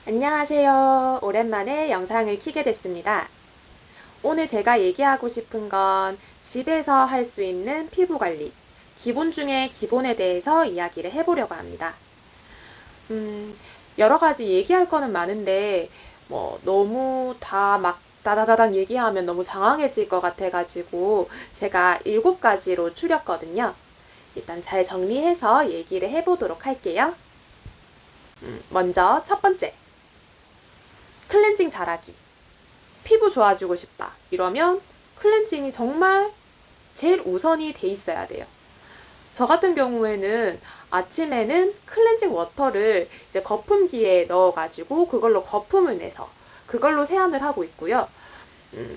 안녕하세요. 오랜만에 영상을 켜게 됐습니다. 오늘 제가 얘기하고 싶은 건 집에서 할 수 있는 피부 관리, 기본 중에 기본에 대해서 이야기를 해보려고 합니다. 여러 가지 얘기할 거는 많은데, 너무 다 막 다다다당 얘기하면 너무 장황해질 것 같아가지고 제가 7가지로 추렸거든요. 일단 잘 정리해서 얘기를 해보도록 할게요. 먼저 첫 번째. 클렌징 잘하기. 피부 좋아지고 싶다. 이러면 클렌징이 정말 제일 우선이 돼 있어야 돼요. 저 같은 경우에는 아침에는 클렌징 워터를 이제 거품기에 넣어가지고 그걸로 거품을 내서 그걸로 세안을 하고 있고요.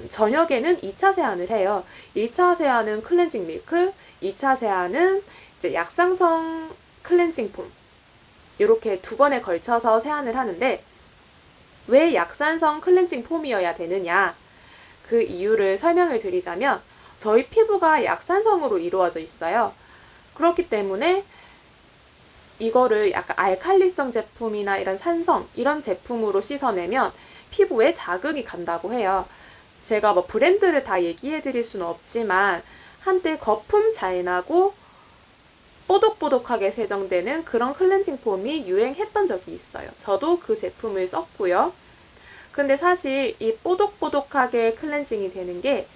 저녁에는 2차 세안을 해요. 1차 세안은 클렌징 밀크, 2차 세안은 이제 약산성 클렌징 폼. 이렇게 2번에 걸쳐서 세안을 하는데 왜 약산성 클렌징 폼이어야 되느냐? 그 이유를 설명을 드리자면 저희 피부가 약산성으로 이루어져 있어요. 그렇기 때문에 이거를 약간 알칼리성 제품이나 이런 산성 이런 제품으로 씻어내면 피부에 자극이 간다고 해요. 제가 브랜드를 다 얘기해 드릴 수는 없지만 한때 거품 잘 나고 뽀독뽀독하게 세정되는 그런 클렌징 폼이 유행했던 적이 있어요. 저도 그 제품을 썼고요. 근데 사실 이 뽀독뽀독하게 클렌징이 되는 게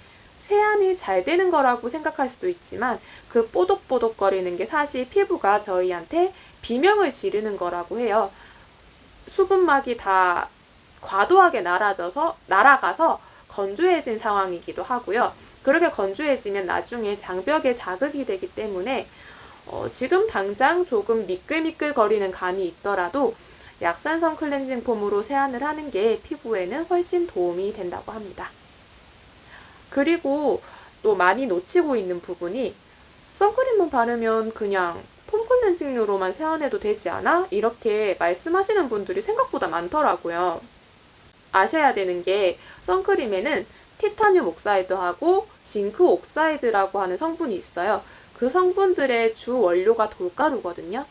세안이 잘 되는 거라고 생각할 수도 있지만 그 뽀독뽀독거리는 게 사실 피부가 저희한테 비명을 지르는 거라고 해요. 수분막이 다 과도하게 날아가서 건조해진 상황이기도 하고요. 그렇게 건조해지면 나중에 장벽에 자극이 되기 때문에 지금 당장 조금 미끌미끌거리는 감이 있더라도 약산성 클렌징 폼으로 세안을 하는 게 피부에는 훨씬 도움이 된다고 합니다. 그리고 또 많이 놓치고 있는 부분이 선크림만 바르면 그냥 폼 클렌징으로만 세안해도 되지 않아? 이렇게 말씀하시는 분들이 생각보다 많더라고요. 아셔야 되는 게 선크림에는 티타늄 옥사이드하고 징크 옥사이드라고 하는 성분이 있어요. 그 성분들의 주 원료가 돌가루거든요.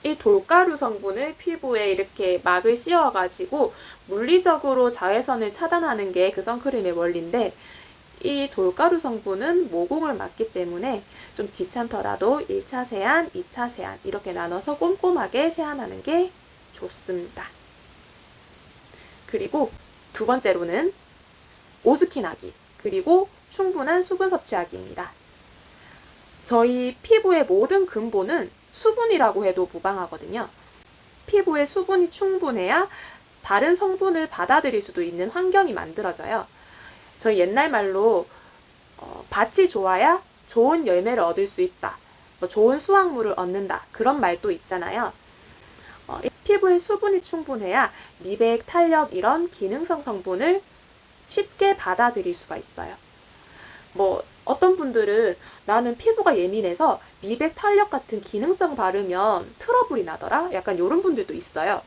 이 돌가루 성분을 피부에 이렇게 막을 씌워가지고 물리적으로 자외선을 차단하는 게 그 선크림의 원리인데 이 돌가루 성분은 모공을 막기 때문에 좀 귀찮더라도 1차 세안, 2차 세안 이렇게 나눠서 꼼꼼하게 세안하는 게 좋습니다. 그리고 2번째로는 오스킨하기 그리고 충분한 수분 섭취하기입니다. 저희 피부의 모든 근본은 수분이라고 해도 무방하거든요. 피부에 수분이 충분해야 다른 성분을 받아들일 수도 있는 환경이 만들어져요. 저희 옛날 말로 밭이 좋아야 좋은 열매를 얻을 수 있다. 좋은 수확물을 얻는다. 그런 말도 있잖아요. 피부에 수분이 충분해야 미백, 탄력 이런 기능성 성분을 쉽게 받아들일 수가 있어요. 어떤 분들은 나는 피부가 예민해서 미백, 탄력 같은 기능성 바르면 트러블이 나더라? 약간 이런 분들도 있어요.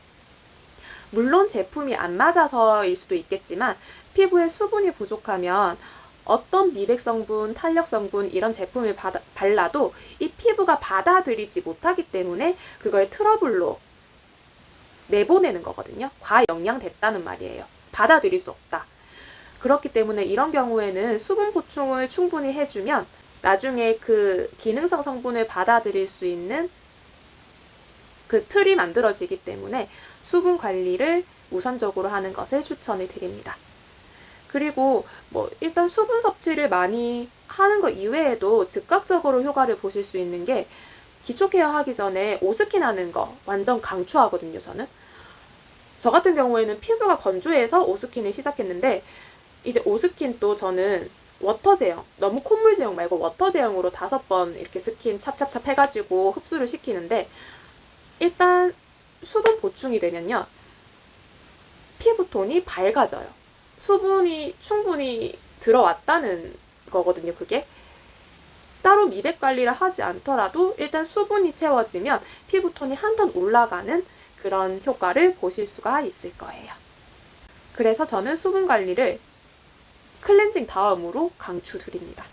물론 제품이 안 맞아서일 수도 있겠지만 피부에 수분이 부족하면 어떤 미백 성분, 탄력 성분 이런 제품을 발라도 이 피부가 받아들이지 못하기 때문에 그걸 트러블로 내보내는 거거든요. 과영양됐다는 말이에요. 받아들일 수 없다. 그렇기 때문에 이런 경우에는 수분 보충을 충분히 해주면 나중에 그 기능성 성분을 받아들일 수 있는 그 틀이 만들어지기 때문에 수분 관리를 우선적으로 하는 것을 추천을 드립니다. 그리고 일단 수분 섭취를 많이 하는 것 이외에도 즉각적으로 효과를 보실 수 있는 게 기초 케어 하기 전에 오스킨 하는 거 완전 강추하거든요, 저는. 저 같은 경우에는 피부가 건조해서 오스킨을 시작했는데 이제 오스킨 또 저는 워터 제형, 너무 콧물 제형 말고 워터 제형으로 5번 이렇게 스킨 찹찹찹 해가지고 흡수를 시키는데 일단 수분 보충이 되면요. 피부톤이 밝아져요. 수분이 충분히 들어왔다는 거거든요, 그게. 따로 미백 관리를 하지 않더라도 일단 수분이 채워지면 피부톤이 한톤 올라가는 그런 효과를 보실 수가 있을 거예요. 그래서 저는 수분 관리를 클렌징 다음으로 강추드립니다.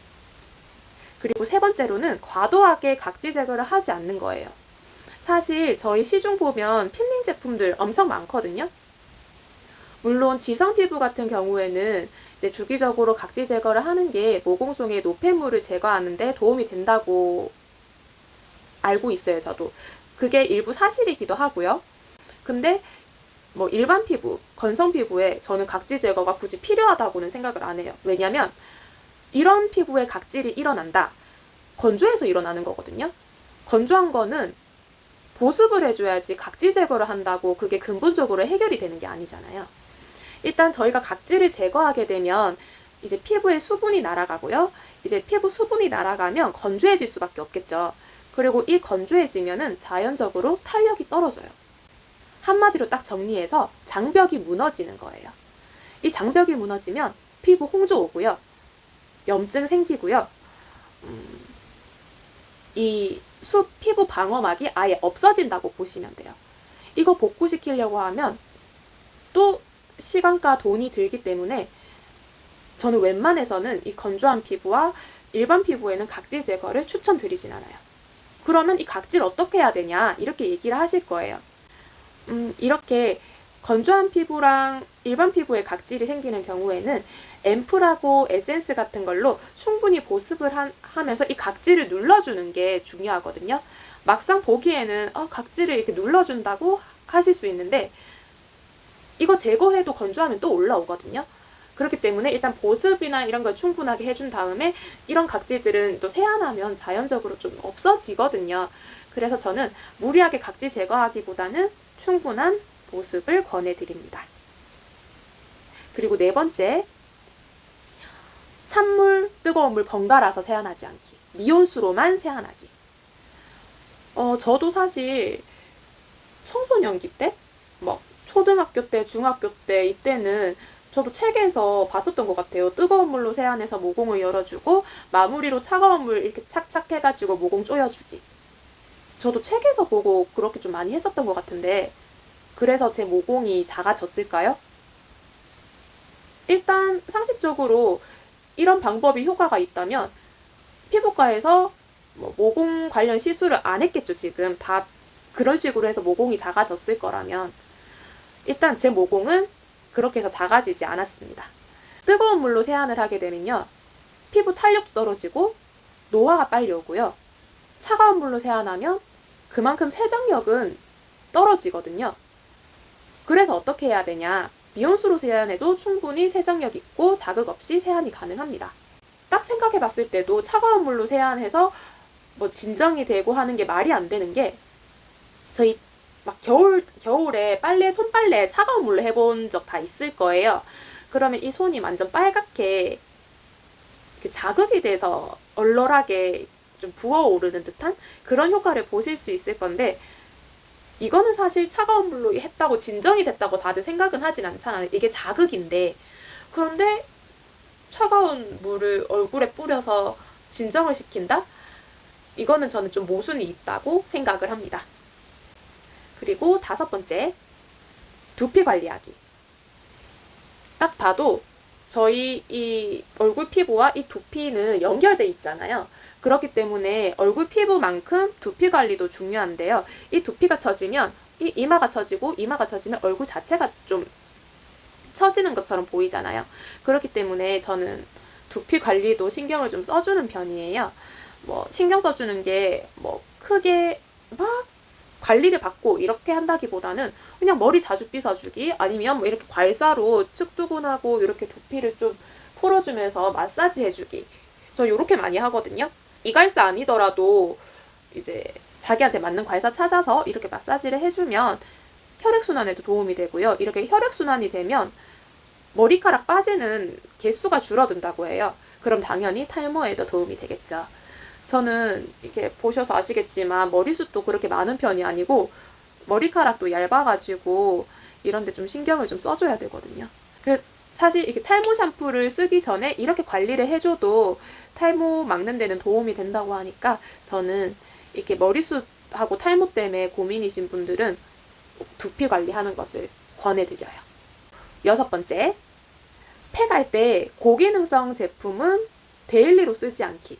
그리고 3번째로는 과도하게 각질 제거를 하지 않는 거예요. 사실 저희 시중 보면 필링 제품들 엄청 많거든요. 물론 지성 피부 같은 경우에는 이제 주기적으로 각질 제거를 하는 게 모공속의 노폐물을 제거하는 데 도움이 된다고 알고 있어요, 저도. 그게 일부 사실이기도 하고요. 근데 뭐 일반 피부, 건성 피부에 저는 각질 제거가 굳이 필요하다고는 생각을 안 해요. 왜냐면 이런 피부에 각질이 일어난다. 건조해서 일어나는 거거든요. 건조한 거는 보습을 해줘야지 각질 제거를 한다고 그게 근본적으로 해결이 되는 게 아니잖아요. 일단 저희가 각질을 제거하게 되면 이제 피부에 수분이 날아가고요. 이제 피부 수분이 날아가면 건조해질 수밖에 없겠죠. 그리고 이 건조해지면은 자연적으로 탄력이 떨어져요. 한마디로 딱 정리해서 장벽이 무너지는 거예요. 이 장벽이 무너지면 피부 홍조 오고요. 염증 생기고요. 이 피부 방어막이 아예 없어진다고 보시면 돼요. 이거 복구시키려고 하면 또 시간과 돈이 들기 때문에 저는 웬만해서는 이 건조한 피부와 일반 피부에는 각질 제거를 추천드리진 않아요. 그러면 이 각질 어떻게 해야 되냐 이렇게 얘기를 하실 거예요. 이렇게 건조한 피부랑 일반 피부에 각질이 생기는 경우에는 앰플하고 에센스 같은 걸로 충분히 보습을 하면서 이 각질을 눌러주는 게 중요하거든요. 막상 보기에는 각질을 이렇게 눌러준다고 하실 수 있는데 이거 제거해도 건조하면 또 올라오거든요. 그렇기 때문에 일단 보습이나 이런 걸 충분하게 해준 다음에 이런 각질들은 또 세안하면 자연적으로 좀 없어지거든요. 그래서 저는 무리하게 각질 제거하기보다는 충분한 보습을 권해드립니다. 그리고 네 번째, 찬물, 뜨거운 물 번갈아서 세안하지 않기. 미온수로만 세안하기. 저도 사실 청소년기 때, 초등학교 때, 중학교 때 이때는 저도 책에서 봤었던 것 같아요. 뜨거운 물로 세안해서 모공을 열어주고 마무리로 차가운 물 이렇게 착착 해가지고 모공 조여주기. 저도 책에서 보고 그렇게 좀 많이 했었던 것 같은데 그래서 제 모공이 작아졌을까요? 일단 상식적으로 이런 방법이 효과가 있다면 피부과에서 모공 관련 시술을 안 했겠죠. 지금 다 그런 식으로 해서 모공이 작아졌을 거라면 일단 제 모공은 그렇게 해서 작아지지 않았습니다. 뜨거운 물로 세안을 하게 되면요. 피부 탄력도 떨어지고 노화가 빨리 오고요. 차가운 물로 세안하면 그만큼 세정력은 떨어지거든요. 그래서 어떻게 해야 되냐? 미온수로 세안해도 충분히 세정력 있고 자극 없이 세안이 가능합니다. 딱 생각해 봤을 때도 차가운 물로 세안해서 진정이 되고 하는 게 말이 안 되는 게 저희 겨울에 손빨래 차가운 물로 해본 적 다 있을 거예요. 그러면 이 손이 완전 빨갛게 자극이 돼서 얼얼하게 좀 부어오르는 듯한 그런 효과를 보실 수 있을 건데 이거는 사실 차가운 물로 했다고 진정이 됐다고 다들 생각은 하진 않잖아요. 이게 자극인데 그런데 차가운 물을 얼굴에 뿌려서 진정을 시킨다? 이거는 저는 좀 모순이 있다고 생각을 합니다. 그리고 5번째, 두피 관리하기. 딱 봐도 저희 이 얼굴 피부와 이 두피는 연결돼 있잖아요. 그렇기 때문에 얼굴 피부만큼 두피 관리도 중요한데요. 이 두피가 처지면 이 이마가 처지고 이마가 처지면 얼굴 자체가 좀 처지는 것처럼 보이잖아요. 그렇기 때문에 저는 두피 관리도 신경을 좀 써주는 편이에요. 신경 써주는 게 크게 막 관리를 받고 이렇게 한다기보다는 그냥 머리 자주 빗어주기 아니면 이렇게 괄사로 측두근하고 이렇게 두피를 좀 풀어주면서 마사지 해주기. 저 이렇게 많이 하거든요. 이갈사 아니더라도 이제 자기한테 맞는 괄사 찾아서 이렇게 마사지를 해주면 혈액순환에도 도움이 되고요. 이렇게 혈액순환이 되면 머리카락 빠지는 개수가 줄어든다고 해요. 그럼 당연히 탈모에도 도움이 되겠죠. 저는 이렇게 보셔서 아시겠지만 머리숱도 그렇게 많은 편이 아니고 머리카락도 얇아가지고 이런데 좀 신경을 좀 써줘야 되거든요. 사실 이렇게 탈모 샴푸를 쓰기 전에 이렇게 관리를 해줘도 탈모 막는 데는 도움이 된다고 하니까 저는 이렇게 머리숱하고 탈모 때문에 고민이신 분들은 두피 관리하는 것을 권해드려요. 6번째, 팩할 때 고기능성 제품은 데일리로 쓰지 않기.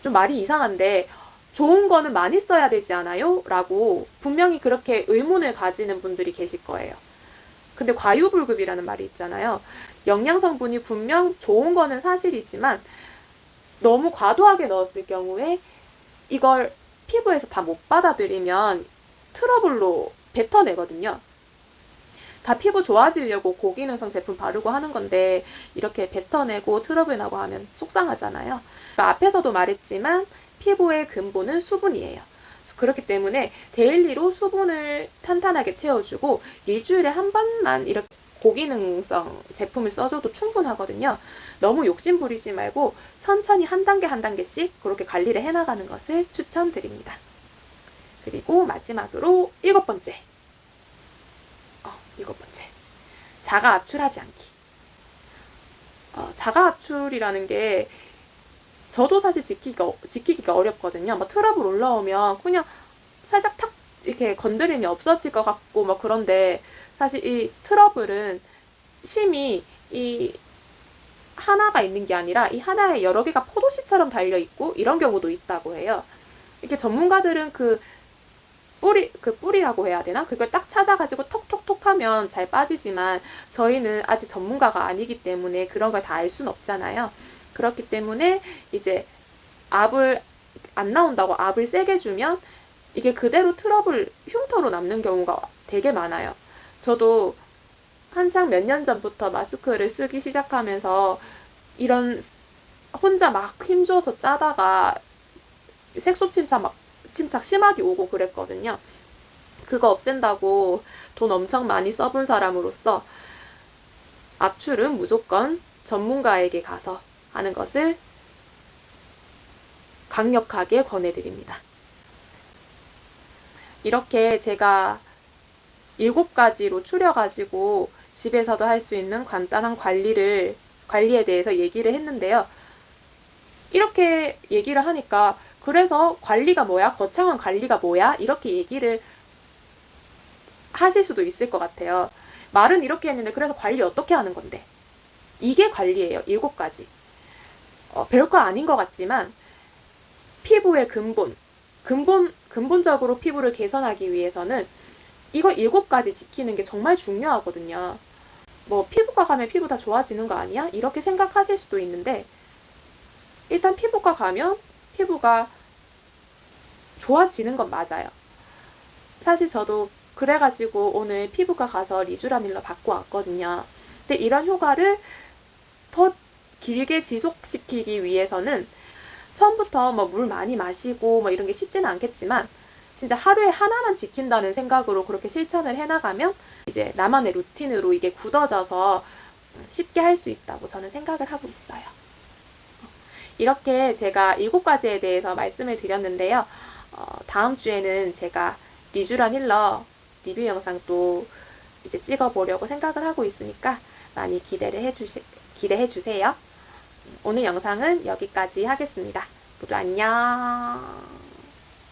좀 말이 이상한데 좋은 거는 많이 써야 되지 않아요? 라고 분명히 그렇게 의문을 가지는 분들이 계실 거예요. 근데 과유불급이라는 말이 있잖아요. 영양 성분이 분명 좋은 거는 사실이지만 너무 과도하게 넣었을 경우에 이걸 피부에서 다 못 받아들이면 트러블로 뱉어내거든요. 다 피부 좋아지려고 고기능성 제품 바르고 하는 건데 이렇게 뱉어내고 트러블 나고 하면 속상하잖아요. 그러니까 앞에서도 말했지만 피부의 근본은 수분이에요. 그렇기 때문에 데일리로 수분을 탄탄하게 채워주고 일주일에 한 번만 이렇게 고기능성 제품을 써줘도 충분하거든요. 너무 욕심 부리지 말고 천천히 한 단계 한 단계씩 그렇게 관리를 해나가는 것을 추천드립니다. 그리고 마지막으로 일곱 번째. 자가 압출하지 않기. 자가 압출이라는 게 저도 사실 지키기가 어렵거든요. 막 트러블 올라오면 그냥 살짝 탁 이렇게 건드림이 없어질 것 같고 막 그런데 사실 이 트러블은 심이 이 하나가 있는 게 아니라 이 하나에 여러 개가 포도씨처럼 달려 있고 이런 경우도 있다고 해요. 이렇게 전문가들은 그 뿌리라고 해야 되나? 그걸 딱 찾아가지고 톡톡톡 하면 잘 빠지지만 저희는 아직 전문가가 아니기 때문에 그런 걸 다 알 수는 없잖아요. 그렇기 때문에 이제 압을 안 나온다고 압을 세게 주면 이게 그대로 트러블 흉터로 남는 경우가 되게 많아요. 저도 한창 몇 년 전부터 마스크를 쓰기 시작하면서 이런 혼자 막 힘줘서 짜다가 색소 침착 심하게 오고 그랬거든요. 그거 없앤다고 돈 엄청 많이 써본 사람으로서 압출은 무조건 전문가에게 가서 하는 것을 강력하게 권해드립니다. 이렇게 제가 7가지로 추려가지고 집에서도 할 수 있는 간단한 관리에 대해서 얘기를 했는데요. 이렇게 얘기를 하니까 그래서 관리가 뭐야? 거창한 관리가 뭐야? 이렇게 얘기를 하실 수도 있을 것 같아요. 말은 이렇게 했는데 그래서 관리 어떻게 하는 건데? 이게 관리예요. 7가지. 별거 아닌 것 같지만 피부의 근본적으로 피부를 개선하기 위해서는 이거 7가지 지키는 게 정말 중요하거든요. 뭐 피부과 가면 피부 다 좋아지는 거 아니야? 이렇게 생각하실 수도 있는데 일단 피부과 가면 피부가 좋아지는 건 맞아요. 사실 저도 그래가지고 오늘 피부과 가서 리쥬라닐러 받고 왔거든요. 근데 이런 효과를 더 길게 지속시키기 위해서는 처음부터 뭐 물 많이 마시고 뭐 이런 게 쉽지는 않겠지만 진짜 하루에 하나만 지킨다는 생각으로 그렇게 실천을 해나가면 이제 나만의 루틴으로 이게 굳어져서 쉽게 할 수 있다고 저는 생각을 하고 있어요. 이렇게 제가 7가지에 대해서 말씀을 드렸는데요. 다음 주에는 제가 리쥬라닐러 리뷰 영상도 이제 찍어보려고 생각을 하고 있으니까 많이 기대해 주세요. 오늘 영상은 여기까지 하겠습니다. 모두 안녕.